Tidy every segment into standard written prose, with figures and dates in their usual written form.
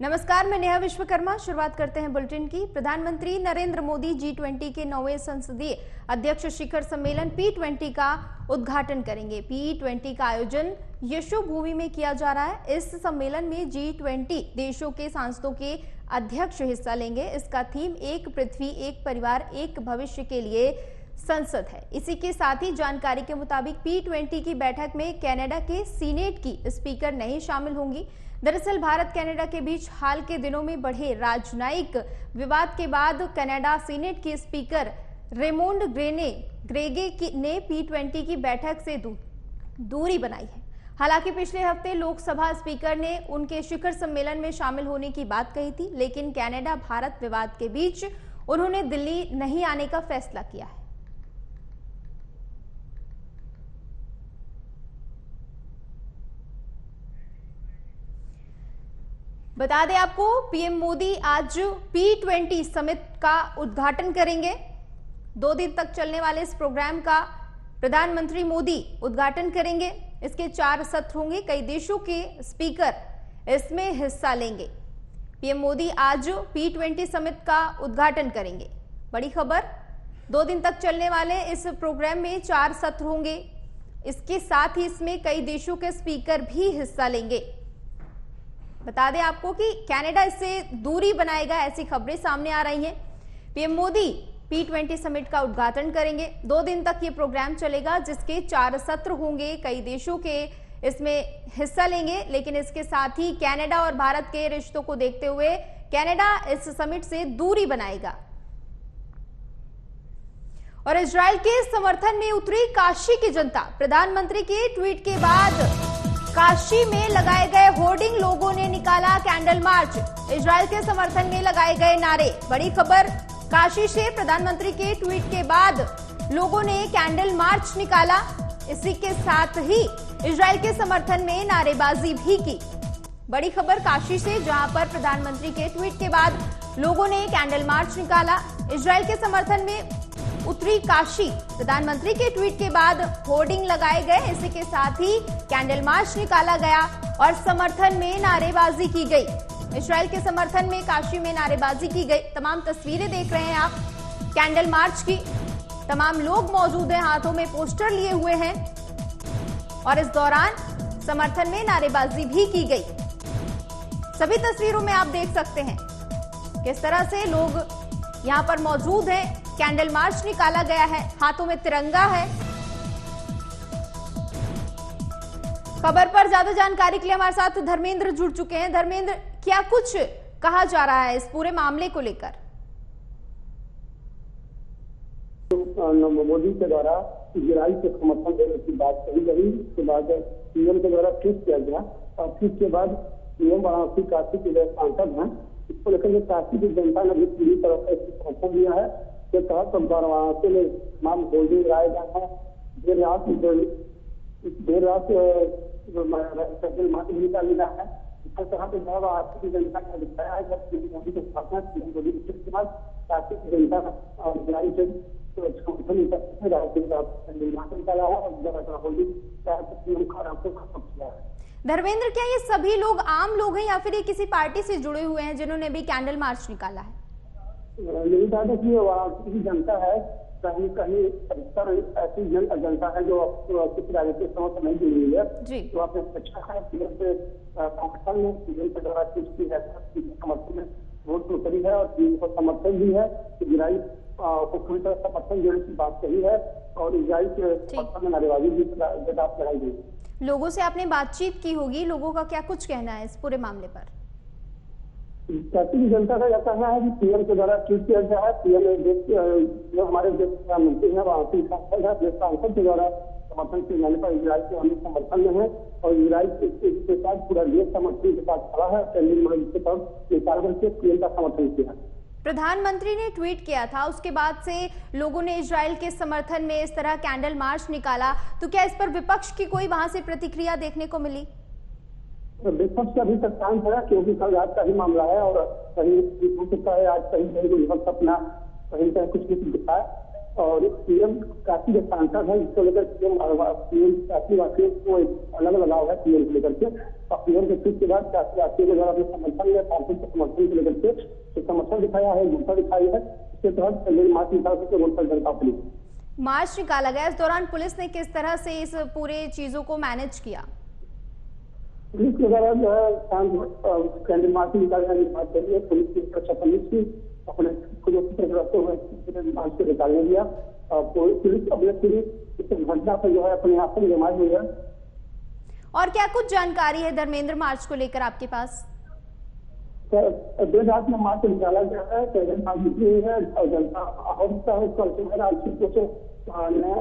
नमस्कार, मैं नेहा विश्वकर्मा। शुरुआत करते हैं बुलेटिन की। प्रधानमंत्री नरेंद्र मोदी G20 के 9वें संसदीय अध्यक्ष शिखर सम्मेलन P20 का उद्घाटन करेंगे। P20 का आयोजन यशोभूमि में किया जा रहा है। इस सम्मेलन में G20 देशों के सांसदों के अध्यक्ष हिस्सा लेंगे। इसका थीम एक पृथ्वी, एक परिवार, एक भविष्य के लिए संसद है। इसी के साथ ही जानकारी के मुताबिक P20 की बैठक में कनाडा के सीनेट की स्पीकर नहीं शामिल होंगी। दरअसल भारत कनाडा के बीच हाल के दिनों में बढ़े राजनयिक विवाद के बाद कनाडा सीनेट की स्पीकर रेमोंड ग्रेगे ने P20 की बैठक से दूरी बनाई है। हालांकि पिछले हफ्ते लोकसभा स्पीकर ने उनके शिखर सम्मेलन में शामिल होने की बात कही थी, लेकिन कनाडा भारत विवाद के बीच उन्होंने दिल्ली नहीं आने का फैसला किया है। बता दें आपको, पीएम मोदी आज P20 समिट का उद्घाटन करेंगे। 2 दिन तक चलने वाले इस प्रोग्राम का प्रधानमंत्री मोदी उद्घाटन करेंगे। इसके 4 सत्र होंगे। कई देशों के स्पीकर इसमें हिस्सा लेंगे। पीएम मोदी आज P20 समिट का उद्घाटन करेंगे। बड़ी खबर, 2 दिन तक चलने वाले इस प्रोग्राम में 4 सत्र होंगे। इसके साथ ही इसमें कई देशों के स्पीकर भी हिस्सा लेंगे। बता दें आपको कि कनाडा इससे दूरी बनाएगा, ऐसी खबरें सामने आ रही हैं। पीएम मोदी P20 समिट का उद्घाटन करेंगे। 2 दिन तक ये प्रोग्राम चलेगा, जिसके 4 सत्र होंगे। कई देशों के इसमें हिस्सा लेंगे, लेकिन इसके साथ ही कनाडा और भारत के रिश्तों को देखते हुए कनाडा इस समिट से दूरी बनाएगा। और इजरायल के समर्थन में उतरी काशी की जनता। प्रधानमंत्री के ट्वीट के बाद काशी में लगाए गए होर्डिंग, लोगों ने निकाला कैंडल मार्च। इजरायल के समर्थन में लगाए गए नारे। बड़ी खबर, काशी से प्रधानमंत्री के ट्वीट के बाद लोगों ने कैंडल मार्च निकाला। इसी के साथ ही इजरायल के समर्थन में नारेबाजी भी की। बड़ी खबर काशी से, जहां पर प्रधानमंत्री के ट्वीट के बाद लोगों ने कैंडल मार्च निकाला। इजरायल के समर्थन में उतरी काशी। प्रधानमंत्री के ट्वीट के बाद होर्डिंग लगाए गए। इसी के साथ ही कैंडल मार्च निकाला गया और समर्थन में नारेबाजी की गई। इजरायल के समर्थन में काशी में नारेबाजी की गई। तमाम तस्वीरें देख रहे हैं आप कैंडल मार्च की। तमाम लोग मौजूद हैं, हाथों में पोस्टर लिए हुए हैं और इस दौरान समर्थन में नारेबाजी भी की गई। सभी तस्वीरों में आप देख सकते हैं किस तरह से लोग यहां पर मौजूद हैं। कैंडल मार्च निकाला गया है, हाथों में तिरंगा है। खबर पर ज्यादा जानकारी के लिए हमारे साथ धर्मेंद्र जुड़ चुके हैं। धर्मेंद्र, क्या कुछ कहा जा रहा है इस पूरे मामले को लेकर? मोदी के द्वारा इजराइल के समर्थन देने की बात कही गई। उसके बाद पीएम के द्वारा ट्वीट किया गया और ट्वीट के बाद पीएम वाराणसी काशी के जो सांसद हैं, इसको लेकर काशी की जनता ने भी पूरी तरह से समर्थन दिया है। के तहत वाराणसी में तमाम होर्डिंग लगाए गए हैं। देर रात कैंडल मार्च भी निकाला गया है। इस तरह से वाराणसी की जनता ने दिखाया है कि मोदी के स्थापना मोदी के बाद काशी की जनता और इजराइल के समर्थन निकाला है और होर्डिंग खत्म किया है। धर्मेंद्र, क्या ये सभी लोग आम लोग हैं या फिर ये किसी पार्टी से जुड़े हुए हैं जिन्होंने भी कैंडल मार्च निकाला है? यही बात है कि वाराणसी की जनता है, कहीं कहीं अधिकतर ऐसी जनता है जो किसी राजनीतिक समर्थन नहीं जुड़ी हुई है। तो आपने अच्छा है पीएम के समर्थन में, पीएम के द्वारा समर्थन में वोट उतरी है और पीएम को समर्थन भी है। इजराइल को पूरी तरह समर्थन देने की बात कही है और इजराइल के समर्थन में नारेबाजी भी लगाई गई। लोगों से आपने बातचीत की होगी, लोगों का क्या कुछ कहना है इस पूरे मामले पर? काशी की जनता का यह कहना है कि पीएम के द्वारा ट्वीट किया गया है। पीएम जो हमारे देश के प्रधानमंत्री है, वाराणसी सांसद है, देश सांसद के द्वारा समर्थन किए जाने पर इजराइल के हम समर्थन में है और इजराइल के साथ पूरा देश समर्थन के साथ खड़ा है। कैंडल मार्च के तहत निकाल करके पीएम का समर्थन किया। प्रधानमंत्री ने ट्वीट किया था, उसके बाद से लोगों ने इजराइल के समर्थन में इस तरह कैंडल मार्च निकाला। तो क्या इस पर विपक्ष की कोई वहां से प्रतिक्रिया देखने को मिली? विपक्ष अभी तक शांत है, क्योंकि कल रात का ही मामला है और कहीं हो सकता है आज कहीं विपक्ष अपना कहीं कुछ दिखाए। और पीएम काशी के सांसद है, इसको लेकर पीएम काशी वासियों को एक अलग लगाव है पीएम को लेकर के। और पीएम के ट्वीट के बाद काशी वासियों के द्वारा अपने समर्थन या सांसद के समर्थन को लेकर के समर्थन दिखाया है, गुस्सा दिखाई है। इसके तहत मार्च निकाल के रोड पर जनता पुलिस मार्च निकाला गया। इस दौरान पुलिस ने किस तरह से इस पूरे चीजों को मैनेज किया? पुलिस के द्वारा जो है कैंडल मार्च निकालने की बात करिए, पुलिस की सुरक्षा पुलिस की अपने खुद रहते हुए मार्च को निकालने दिया। पुलिस अपने पूरी इस घटना पर जो है अपने आप को जमाई हुई है। और क्या कुछ जानकारी है धर्मेंद्र मार्च को लेकर आपके पास? देर रात में मार्च निकाला गया है, कैंडल मार्च निकली हुई है और जनता आहत है।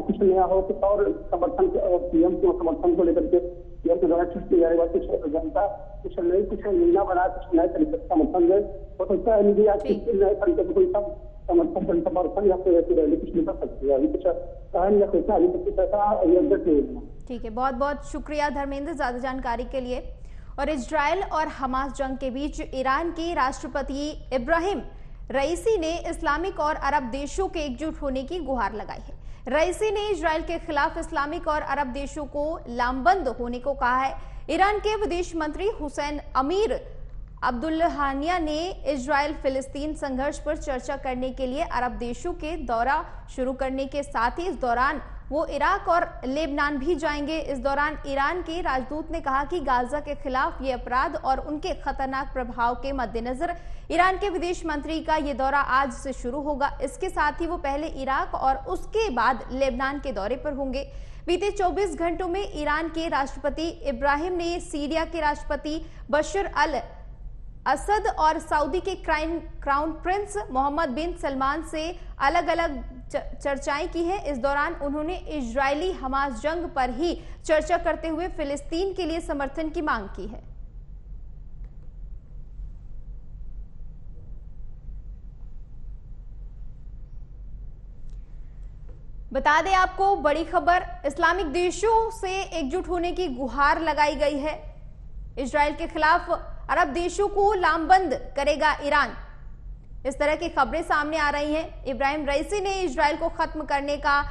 कुछ नया हो कुछ और समर्थन पीएम के समर्थन को लेकर के पीएम के द्वारा छुट्टी किया जाएगा। कुछ जनता कुछ योजना बना, कुछ नए तरीके से समर्थन दे। हो सकता है निधि आज नए तरीके से कोई समर्थन समर्थन या फिर ऐसी रैली कुछ निकल सकती है। अभी कुछ कहन या सोचा अभी कुछ ऐसा नहीं। ठीक है, बहुत बहुत शुक्रिया धर्मेंद्र ज्यादा जानकारी के लिए। और इजराइल और हमास जंग के बीच ईरान के राष्ट्रपति इब्राहिम रईसी ने इस्लामिक और अरब देशों के एकजुट होने की गुहार लगाई है। रईसी ने इजराइल के खिलाफ इस्लामिक और अरब देशों को लामबंद होने को कहा है। ईरान के विदेश मंत्री हुसैन अमीर अब्दुल्लाहिया ने इजराइल फिलिस्तीन संघर्ष पर चर्चा करने के लिए अरब देशों के दौरा शुरू करने के साथ ही इस दौरान वो इराक और लेबनान भी जाएंगे। इस दौरान ईरान के राजदूत ने कहा कि गाजा के खिलाफ ये अपराध और उनके खतरनाक प्रभाव के मद्देनजर ईरान के विदेश मंत्री का ये दौरा आज से शुरू होगा। इसके साथ ही वो पहले इराक और उसके बाद लेबनान के दौरे पर होंगे। बीते 24 घंटों में ईरान के राष्ट्रपति इब्राहिम ने सीरिया के राष्ट्रपति बशर अल असद और सऊदी के क्राउन प्रिंस मोहम्मद बिन सलमान से अलग अलग चर्चाएं की है। इस दौरान उन्होंने इजरायली हमास जंग पर ही चर्चा करते हुए फिलिस्तीन के लिए समर्थन की मांग की है। बता दें आपको बड़ी खबर, इस्लामिक देशों से एकजुट होने की गुहार लगाई गई है। इजराइल के खिलाफ अरब देशों को लामबंद करेगा ईरान, इस तरह की खबरें सामने आ रही हैं। इब्राहिम रईसी ने इजराइल को खत्म करने का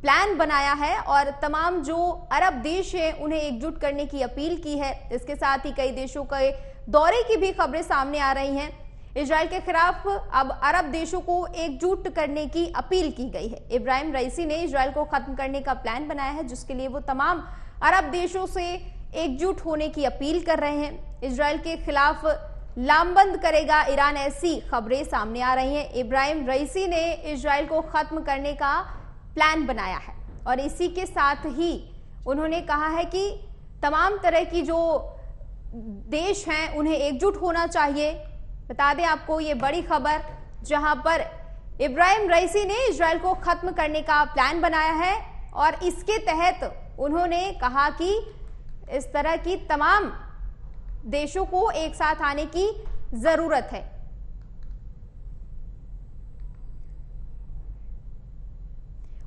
प्लान बनाया है और तमाम जो अरब देश हैं उन्हें एकजुट करने की अपील की है। इसके साथ ही कई देशों के दौरे की भी खबरें सामने आ रही हैं। इजराइल के खिलाफ अब अरब देशों को एकजुट करने की अपील की गई है। इब्राहिम रईसी ने इजराइल को खत्म करने का प्लान बनाया है, जिसके लिए वो तमाम अरब देशों से एकजुट होने की अपील कर रहे हैं। इजराइल के खिलाफ लामबंद करेगा ईरान, ऐसी खबरें सामने आ रही हैं। इब्राहिम रईसी ने इजराइल को खत्म करने का प्लान बनाया है और इसी के साथ ही उन्होंने कहा है कि तमाम तरह की जो देश हैं उन्हें एकजुट होना चाहिए। बता दें आपको ये बड़ी खबर, जहां पर इब्राहिम रईसी ने इजराइल को खत्म करने का प्लान बनाया है और इसके तहत उन्होंने कहा कि इस तरह की तमाम देशों को एक साथ आने की जरूरत है।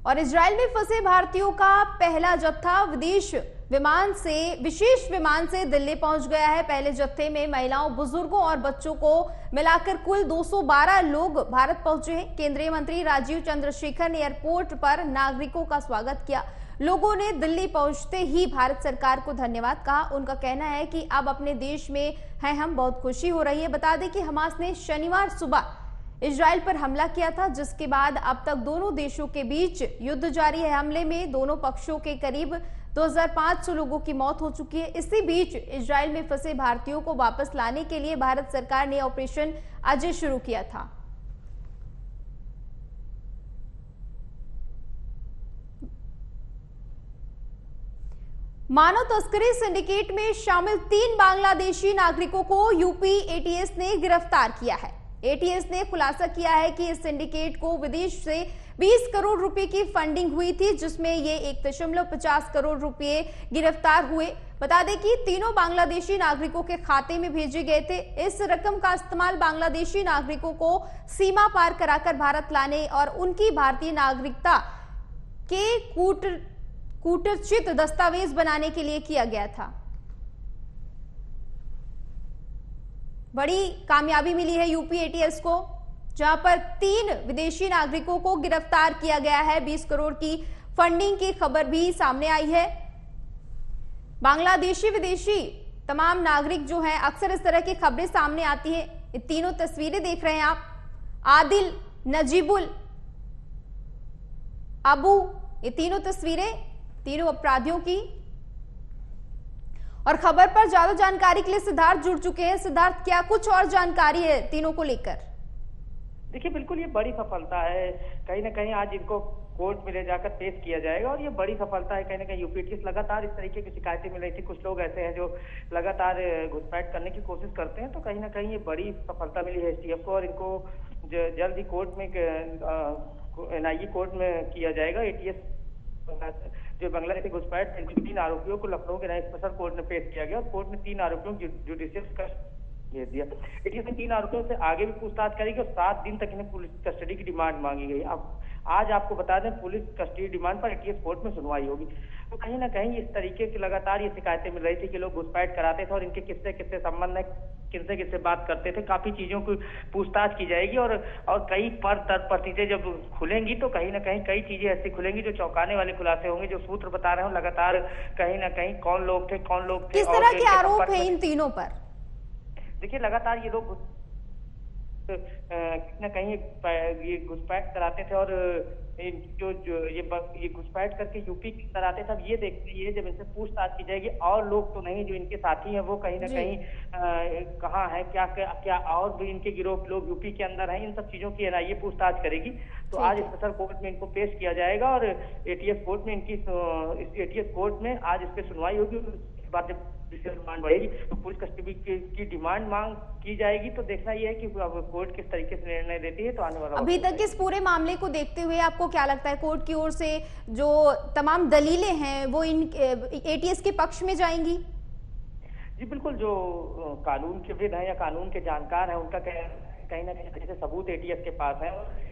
और इजराइल में फंसे भारतीयों का पहला जत्था विशेष विमान से दिल्ली पहुंच गया है। पहले जत्थे में महिलाओं, बुजुर्गों और बच्चों को मिलाकर कुल 212 लोग भारत पहुंचे हैं। केंद्रीय मंत्री राजीव चंद्रशेखर ने एयरपोर्ट पर नागरिकों का स्वागत किया। लोगों ने दिल्ली पहुंचते ही भारत सरकार को धन्यवाद कहा। उनका कहना है कि अब अपने देश में हैं हम, बहुत खुशी हो रही है। बता दें कि हमास ने शनिवार सुबह इजराइल पर हमला किया था, जिसके बाद अब तक दोनों देशों के बीच युद्ध जारी है। हमले में दोनों पक्षों के करीब 2500 लोगों की मौत हो चुकी है। इसी बीच इजराइल में फंसे भारतीयों को वापस लाने के लिए भारत सरकार ने ऑपरेशन अजय शुरू किया था। मानव तस्करी सिंडिकेट में शामिल 3 बांग्लादेशी नागरिकों को यूपी एटीएस ने गिरफ्तार किया है। एटीएस ने खुलासा किया है कि इस सिंडिकेट को विदेश से 20 करोड़ रुपए की फंडिंग हुई थी, जिसमें ये 1.50 करोड़ रुपए गिरफ्तार हुए। बता दें कि तीनों बांग्लादेशी नागरिकों के खाते में भेजे गए थे। इस रकम का इस्तेमाल बांग्लादेशी नागरिकों को सीमा पार कराकर भारत लाने और उनकी भारतीय नागरिकता के कूटरचित दस्तावेज बनाने के लिए किया गया था। बड़ी कामयाबी मिली है यूपी एटीएस को, जहां पर 3 विदेशी नागरिकों को गिरफ्तार किया गया है। 20 करोड़ की फंडिंग की खबर भी सामने आई है। बांग्लादेशी विदेशी तमाम नागरिक जो हैं, अक्सर इस तरह की खबरें सामने आती हैं। ये तीनों तस्वीरें देख रहे हैं आप, आदिल, नजीबुल, अबू, ये तीनों तस्वीरें तीनों अपराधियों की। और खबर पर ज्यादा जानकारी के लिए सिद्धार्थ जुड़ चुके हैं। सिद्धार्थ, क्या कुछ और जानकारी है तीनों को लेकर? देखिए, बिल्कुल ये बड़ी सफलता है। कहीं ना कहीं आज इनको कोर्ट में ले जाकर पेश किया जाएगा और ये बड़ी सफलता है। कहीं ना कहीं यूपी की लगातार इस तरीके की शिकायतें मिल रही थी। कुछ लोग ऐसे हैं जो लगातार घुसपैठ करने की कोशिश करते हैं, तो कहीं ना कहीं ये बड़ी सफलता मिली है एसटीएफ को और इनको जल्द ही कोर्ट में एनआईए कोर्ट में किया जाएगा। एटीएस जो बांग्लादेशी घुसपैठ 3 आरोपियों को लखनऊ के नए स्पेशल कोर्ट में पेश किया गया और कोर्ट ने 3 आरोपियों को जुडिशियल भेज दिया। एटीएस ने 3 आरोपियों से आगे भी पूछताछ करेगी और 7 दिन तक इन्हें पुलिस कस्टडी की डिमांड मांगी गई। अब आज आपको बता दें, पुलिस कस्टडी डिमांड पर एटीएस कोर्ट में सुनवाई होगी। तो कहीं ना कहीं इस तरीके की लगातार ये शिकायतें मिल रही थी कि लोग घुसपैठ कराते थे और इनके किससे किससे संबंध है, किससे किससे बात करते थे। काफी चीजों की पूछताछ की जाएगी और कई चीजें जब खुलेंगी तो कहीं ना कहीं कई चीजें ऐसी खुलेंगी जो चौंकाने वाले खुलासे होंगे। जो सूत्र बता रहे हो लगातार कहीं ना कहीं कौन लोग थे, किस तरह के आरोप है इन तीनों पर? देखिए, लगातार ये लोग कितना कहीं ये घुसपैठ कराते थे और ये घुसपैठ करके यूपी की अंदर आते थे। अब ये देखते हैं जब इनसे पूछताछ की जाएगी और लोग तो नहीं जो इनके साथी हैं वो कहीं ना कहीं कहाँ है, क्या और भी इनके गिरोह लोग यूपी के अंदर हैं, इन सब चीजों की एनआईए पूछताछ करेगी। तो आज स्पेशल कोर्ट में इनको पेश किया जाएगा और एटीएस कोर्ट में आज इस पे सुनवाई होगी। बाद जब डिमांड बढ़ेगी तो पुलिस कस्टडी की डिमांड मांग की जाएगी। तो देखना यह है कि अब कोर्ट किस तरीके से निर्णय देती है। तो आने वाला अभी तक इस पूरे मामले को देखते हुए आपको क्या लगता है, कोर्ट की ओर से जो तमाम दलीलें हैं वो इन एटीएस के पक्ष में जाएंगी? जी बिल्कुल, जो कानून के विद हैं या कानून के जानकार हैं उनका कहीं ना कहीं सबूत एटीएस के पास है।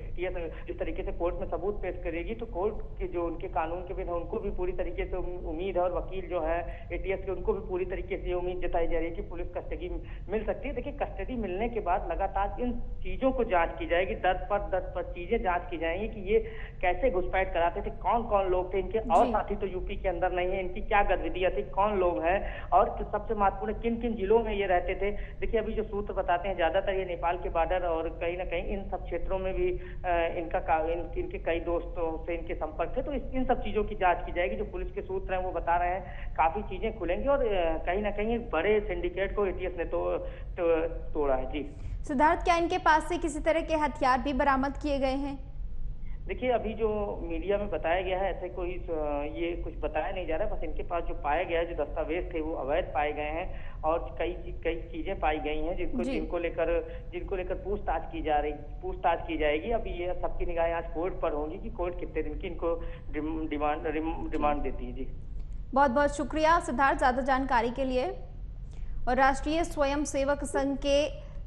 एटीएस जिस तरीके से कोर्ट में सबूत पेश करेगी तो कोर्ट के जो उनके कानून के विद हैं उनको भी पूरी तरीके से उम्मीद है और वकील जो है एटीएस के उनको भी पूरी तरीके से उम्मीद जताई जा रही है कि पुलिस कस्टडी मिल सकती है। देखिए, कस्टडी मिलने के बाद लगातार इन चीजों को जांच की जाएगी, 10 पर चीजें जांच की जाएंगी कि ये कैसे घुसपैठ कराते थे, कौन कौन लोग थे, इनके और साथी तो यूपी के अंदर नहीं है, इनकी क्या गतिविधियां थी, कौन लोग हैं और सबसे महत्वपूर्ण किन किन जिलों में ये रहते थे। देखिए, अभी जो सूत्र बताते हैं ज्यादातर ये नेपाल के बॉर्डर और कहीं ना कहीं इन सब क्षेत्रों में भी इनके कई दोस्तों से इनके संपर्क थे। तो इन सब चीजों की जांच की जाएगी। जो पुलिस के सूत्र हैं वो बता रहे हैं काफी चीजें खुलेंगी और कहीं ना कहीं बड़े सिंडिकेट को एटीएस ने तोड़ा है। जी सिद्धार्थ, क्या इनके पास से किसी तरह के हथियार भी बरामद किए गए हैं? देखिए, अभी जो मीडिया में बताया गया है ऐसे कोई ये कुछ बताया नहीं जा रहा है। बस इनके पास जो पाया गया है, जो दस्तावेज थे वो अवैध पाए गए हैं और कई चीजें पाई गई हैं जिनको लेकर पूछताछ की जाएगी। अभी ये सबकी निगाहें आज कोर्ट पर होंगी कि कोर्ट कितने दिन की इनको डिमांड देती है। जी बहुत बहुत शुक्रिया सिद्धार्थ ज्यादा जानकारी के लिए। और राष्ट्रीय स्वयंसेवक संघ के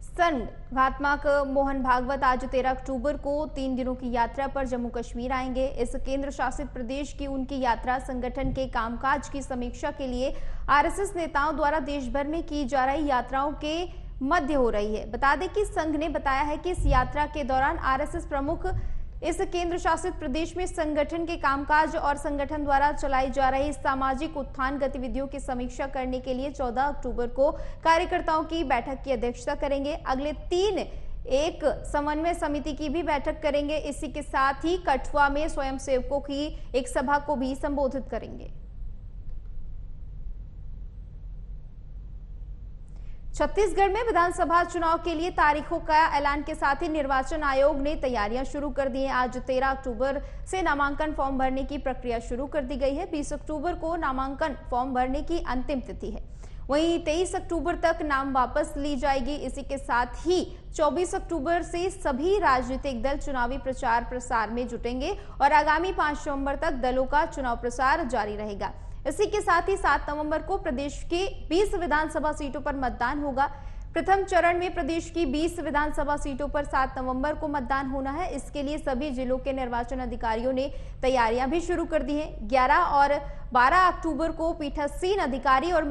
संघात्मक मोहन भागवत आज 13 अक्टूबर को 3 दिनों की यात्रा पर जम्मू कश्मीर आएंगे। इस केंद्र शासित प्रदेश की उनकी यात्रा संगठन के कामकाज की समीक्षा के लिए आरएसएस नेताओं द्वारा देश भर में की जा रही यात्राओं के मध्य हो रही है। बता दें कि संघ ने बताया है कि इस यात्रा के दौरान आरएसएस प्रमुख इस केंद्र शासित प्रदेश में संगठन के कामकाज और संगठन द्वारा चलाई जा रही सामाजिक उत्थान गतिविधियों की समीक्षा करने के लिए 14 अक्टूबर को कार्यकर्ताओं की बैठक की अध्यक्षता करेंगे। अगले 3 एक समन्वय समिति की भी बैठक करेंगे। इसी के साथ ही कठुआ में स्वयंसेवकों की एक सभा को भी संबोधित करेंगे। छत्तीसगढ़ में विधानसभा चुनाव के लिए तारीखों का ऐलान के साथ ही निर्वाचन आयोग ने तैयारियां शुरू कर दी हैं। आज 13 अक्टूबर से नामांकन फॉर्म भरने की प्रक्रिया शुरू कर दी गई है। 20 अक्टूबर को नामांकन फॉर्म भरने की अंतिम तिथि है। वहीं 23 अक्टूबर तक नाम वापस ली जाएगी। इसी के साथ ही 24 अक्टूबर से सभी राजनीतिक दल चुनावी प्रचार प्रसार में जुटेंगे और आगामी 5 नवंबर तक दलों का चुनाव प्रसार जारी रहेगा। इसी के साथ ही 7 नवंबर को प्रदेश की 20 विधानसभा सीटों पर मतदान होगा। प्रथम चरण में प्रदेश की 20 विधानसभा सीटों पर 7 नवंबर को मतदान होना है। इसके लिए सभी जिलों के निर्वाचन अधिकारियों ने तैयारियां भी शुरू कर दी हैं। 11 और 12 अक्टूबर को पीठासीन अधिकारी और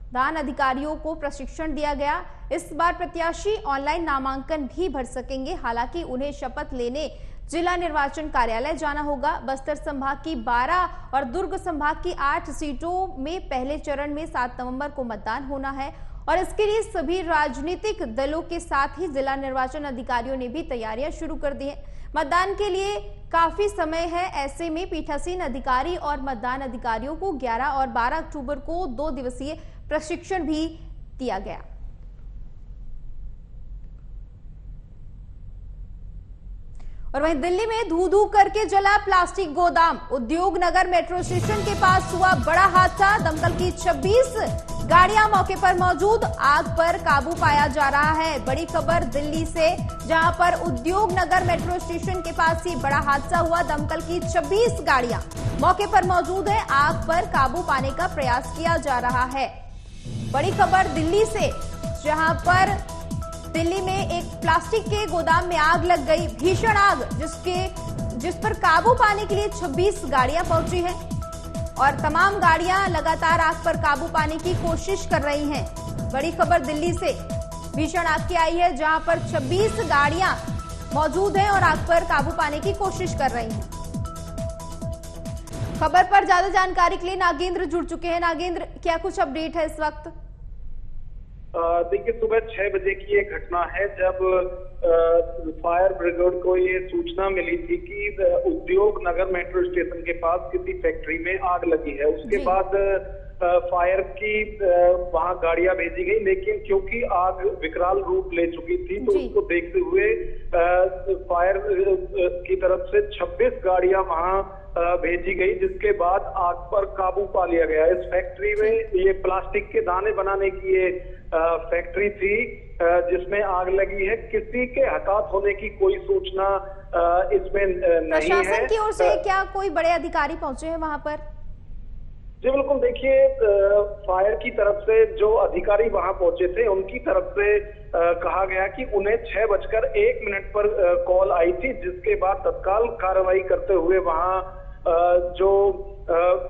मतदान अधिकारियों को प्रशिक्षण दिया गया। इस बार प्रत्याशी ऑनलाइन नामांकन भी भर सकेंगे। हालांकि उन्हें शपथ लेने जिला निर्वाचन कार्यालय जाना होगा। बस्तर संभाग की 12 और दुर्ग संभाग की 8 सीटों में पहले चरण में 7 नवंबर को मतदान होना है और इसके लिए सभी राजनीतिक दलों के साथ ही जिला निर्वाचन अधिकारियों ने भी तैयारियां शुरू कर दी है। मतदान के लिए काफी समय है, ऐसे में पीठासीन अधिकारी और मतदान अधिकारियों को 11 और 12 अक्टूबर को 2 दिवसीय प्रशिक्षण भी दिया गया। और वहीं दिल्ली में धू धू करके जला प्लास्टिक गोदाम। उद्योग नगर मेट्रो स्टेशन के पास हुआ बड़ा हादसा। दमकल की 26 गाड़ियां मौके पर मौजूद, आग पर काबू पाया जा रहा है। बड़ी खबर दिल्ली से, जहां पर उद्योग नगर मेट्रो स्टेशन के पास ही बड़ा हादसा हुआ। दमकल की 26 गाड़ियां मौके पर मौजूद है, आग पर काबू पाने का प्रयास किया जा रहा है। बड़ी खबर दिल्ली से, जहां पर दिल्ली में एक प्लास्टिक के गोदाम में आग लग गई, भीषण आग, जिस पर काबू पाने के लिए 26 गाड़ियां पहुंची हैं और तमाम गाड़ियां लगातार आग पर काबू पाने की कोशिश कर रही हैं। बड़ी खबर दिल्ली से भीषण आग की आई है, जहां पर 26 गाड़ियां मौजूद हैं और आग पर काबू पाने की कोशिश कर रही हैं। खबर पर ज्यादा जानकारी के लिए नागेंद्र जुड़ चुके हैं। नागेंद्र, क्या कुछ अपडेट है इस वक्त? देखिए, सुबह 6 बजे की ये घटना है, जब फायर ब्रिगेड को ये सूचना मिली थी कि उद्योग नगर मेट्रो स्टेशन के पास किसी फैक्ट्री में आग लगी है। उसके बाद फायर की वहां गाड़ियां भेजी गई, लेकिन क्योंकि आग विकराल रूप ले चुकी थी तो उसको देखते हुए फायर की तरफ से 26 गाड़ियां वहां भेजी गई, जिसके बाद आग पर काबू पा लिया गया। इस फैक्ट्री में ये प्लास्टिक के दाने बनाने की ये फैक्ट्री थी जिसमें आग लगी है। किसी के हताहत होने की कोई सूचना इसमें नहीं है। प्रशासन की ओर से क्या कोई बड़े अधिकारी पहुंचे हैं वहां पर? जी बिल्कुल, देखिए, फायर की तरफ से जो अधिकारी वहां पहुंचे थे उनकी तरफ से कहा गया कि उन्हें 6:01 पर कॉल आई थी, जिसके बाद तत्काल कार्रवाई करते हुए वहां जो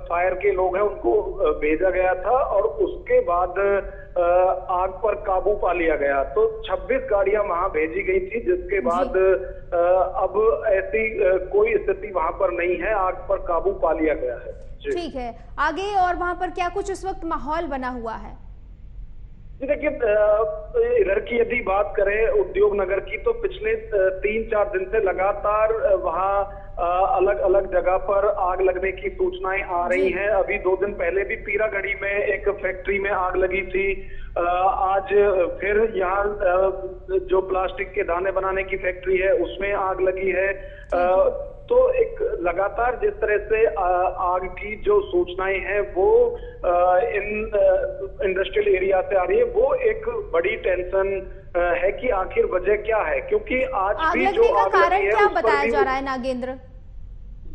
फायर के लोग हैं उनको भेजा गया था और उसके बाद आग पर काबू पा लिया गया। तो 26 गाड़ियां वहां भेजी गई थी, जिसके बाद अब ऐसी कोई स्थिति वहां पर नहीं है, आग पर काबू पा लिया गया है। ठीक है, आगे और वहां पर क्या कुछ इस वक्त माहौल बना हुआ है? जी देखिए, इधर की यदि बात करें उद्योग नगर की, तो पिछले 3-4 दिन से लगातार वहां अलग अलग जगह पर आग लगने की सूचनाएं आ रही हैं। अभी 2 दिन पहले भी पीरागढ़ी में एक फैक्ट्री में आग लगी थी। आज फिर यहाँ जो प्लास्टिक के दाने बनाने की फैक्ट्री है उसमें आग लगी है। तो एक लगातार जिस तरह से आग की जो सूचनाएं हैं वो इन इंडस्ट्रियल एरिया से आ रही है, वो एक बड़ी टेंशन है कि आखिर वजह क्या है, क्योंकि आज भी जो आग लगी है क्या बताया जा रहा है नागेंद्र?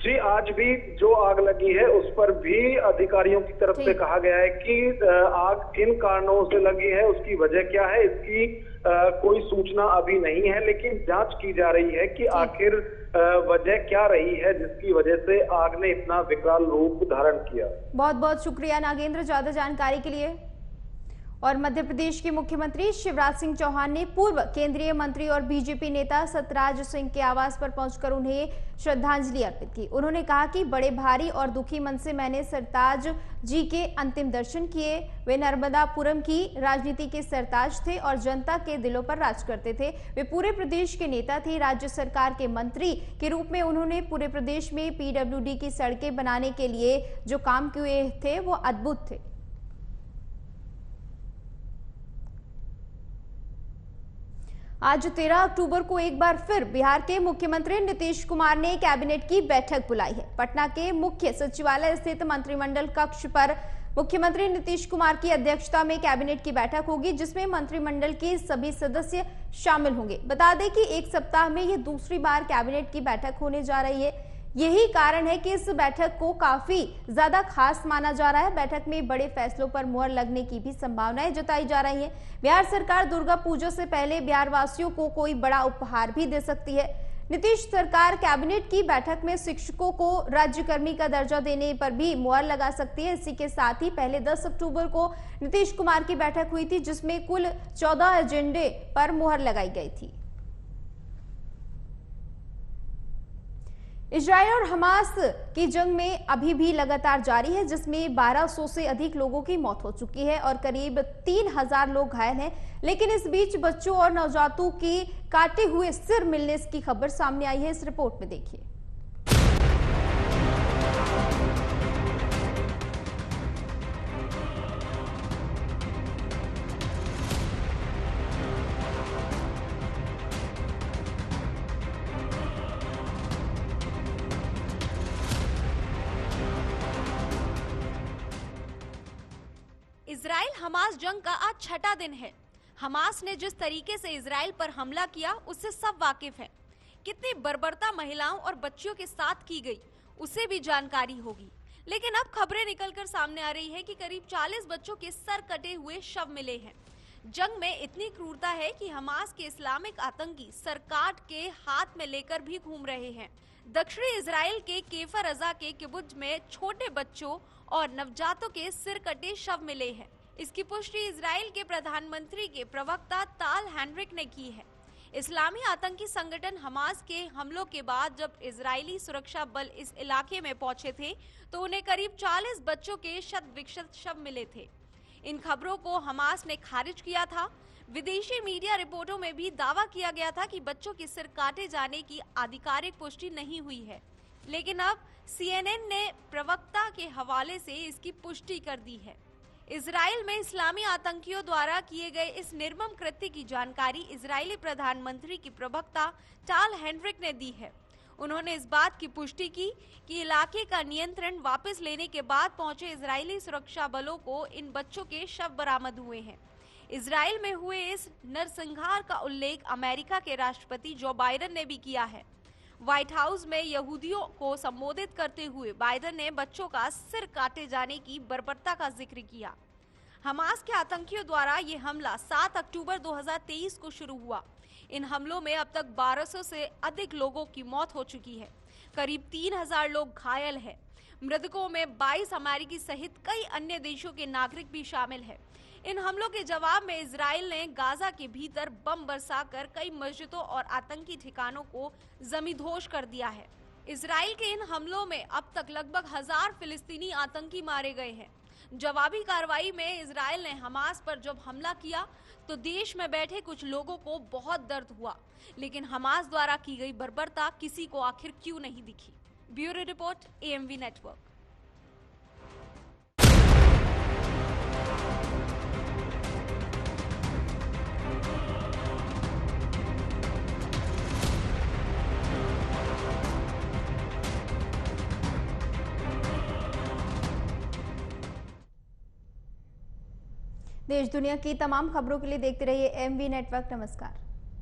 जी, आज भी जो आग लगी है उस पर भी अधिकारियों की तरफ से कहा गया है कि आग किन कारणों से लगी है, उसकी वजह क्या है, इसकी कोई सूचना अभी नहीं है, लेकिन जांच की जा रही है कि आखिर वजह क्या रही है जिसकी वजह से आग ने इतना विकराल रूप धारण किया। बहुत बहुत शुक्रिया नागेंद्र ज्यादा जानकारी के लिए। और मध्य प्रदेश के मुख्यमंत्री शिवराज सिंह चौहान ने पूर्व केंद्रीय मंत्री और बीजेपी नेता सतराज सिंह के आवास पर पहुंचकर उन्हें श्रद्धांजलि अर्पित की। उन्होंने कहा कि बड़े भारी और दुखी मन से मैंने सरताज जी के अंतिम दर्शन किए। वे नर्मदापुरम की राजनीति के सरताज थे और जनता के दिलों पर राज करते थे। वे पूरे प्रदेश के नेता थे। राज्य सरकार के मंत्री के रूप में उन्होंने पूरे प्रदेश में PWD की सड़कें बनाने के लिए जो काम किए थे वो अद्भुत थे। आज 13 अक्टूबर को एक बार फिर बिहार के मुख्यमंत्री नीतीश कुमार ने कैबिनेट की बैठक बुलाई है। पटना के मुख्य सचिवालय स्थित मंत्रिमंडल कक्ष पर मुख्यमंत्री नीतीश कुमार की अध्यक्षता में कैबिनेट की बैठक होगी, जिसमें मंत्रिमंडल के सभी सदस्य शामिल होंगे। बता दें कि एक सप्ताह में यह दूसरी बार कैबिनेट की बैठक होने जा रही है। यही कारण है कि इस बैठक को काफी ज्यादा खास माना जा रहा है। बैठक में बड़े फैसलों पर मुहर लगने की भी संभावनाएं जताई जा रही है। बिहार सरकार दुर्गा पूजा से पहले बिहार वासियों को कोई बड़ा उपहार भी दे सकती है। नीतीश सरकार कैबिनेट की बैठक में शिक्षकों को राज्यकर्मी का दर्जा देने पर भी मुहर लगा सकती है। इसी के साथ ही पहले 10 अक्टूबर को नीतीश कुमार की बैठक हुई थी, जिसमें कुल 14 एजेंडे पर मुहर लगाई गई थी। इजराइल और हमास की जंग में अभी भी लगातार जारी है, जिसमें 1200 से अधिक लोगों की मौत हो चुकी है और करीब 3000 लोग घायल हैं। लेकिन इस बीच बच्चों और नवजातों के काटे हुए सिर मिलने की खबर सामने आई है। इस रिपोर्ट में देखिए। इजराइल हमास जंग का आज छठा दिन है। हमास ने जिस तरीके से इजराइल पर हमला किया उससे सब वाकिफ हैं। कितनी बर्बरता महिलाओं और बच्चियों के साथ की गई उसे भी जानकारी होगी। लेकिन अब खबरें निकलकर सामने आ रही है कि करीब 40 बच्चों के सर कटे हुए शव मिले हैं। जंग में इतनी क्रूरता है कि हमास के इस्लामिक आतंकी सरकाट के हाथ में लेकर भी घूम रहे हैं। दक्षिणी इजराइल के केफर अजा के किबुत्ज में छोटे बच्चों और नवजातों के सिर कटे शव मिले हैं। इसकी पुष्टि इजराइल के प्रधानमंत्री के प्रवक्ता ताल हेनरिक ने की है। इस्लामी आतंकी संगठन हमास के हमलों के बाद जब इजरायली सुरक्षा बल इस इलाके में पहुंचे थे तो उन्हें करीब 40 बच्चों के शत विक्षत शव मिले थे। इन खबरों को हमास ने खारिज किया था। विदेशी मीडिया रिपोर्टों में भी दावा किया गया था कि बच्चों के सिर काटे जाने की आधिकारिक पुष्टि नहीं हुई है, लेकिन अब CNN ने प्रवक्ता के हवाले से इसकी पुष्टि कर दी है। इजराइल में इस्लामी आतंकियों द्वारा किए गए इस निर्मम कृत्य की जानकारी इजरायली प्रधानमंत्री की प्रवक्ता टाल हेनरिक ने दी है। उन्होंने इस बात की पुष्टि की कि इलाके का नियंत्रण वापस लेने के बाद पहुंचे इजरायली सुरक्षा बलों को इन बच्चों के शव बरामद हुए हैं। इजराइल में हुए इस नरसंहार का उल्लेख अमेरिका के राष्ट्रपति जो बाइडेन ने भी किया है। व्हाइट हाउस में यहूदियों को संबोधित करते हुए बाइडेन ने बच्चों का सिर काटे जाने की बर्बरता का जिक्र किया। हमास के आतंकियों द्वारा ये हमला 7 अक्टूबर 2023 को शुरू हुआ। इन हमलों में अब तक 1200 से अधिक लोगों की मौत हो चुकी है। करीब 3000 लोग घायल हैं। मृतकों में 22 अमेरिकी सहित कई अन्य देशों के नागरिक भी शामिल हैं। इन हमलों के जवाब में इजराइल ने गाजा के भीतर बम बरसाकर कई मस्जिदों और आतंकी ठिकानों को जमींदोज कर दिया है। इजराइल के इन हमलों में अब तक लगभग 1000 फिलिस्तीनी आतंकी मारे गए हैं। जवाबी कार्रवाई में इजराइल ने हमास पर जब हमला किया तो देश में बैठे कुछ लोगों को बहुत दर्द हुआ, लेकिन हमास द्वारा की गई बर्बरता किसी को आखिर क्यों नहीं दिखी। Bureau report, AMV network. देश दुनिया की तमाम खबरों के लिए देखते रहिए AMV नेटवर्क। नमस्कार।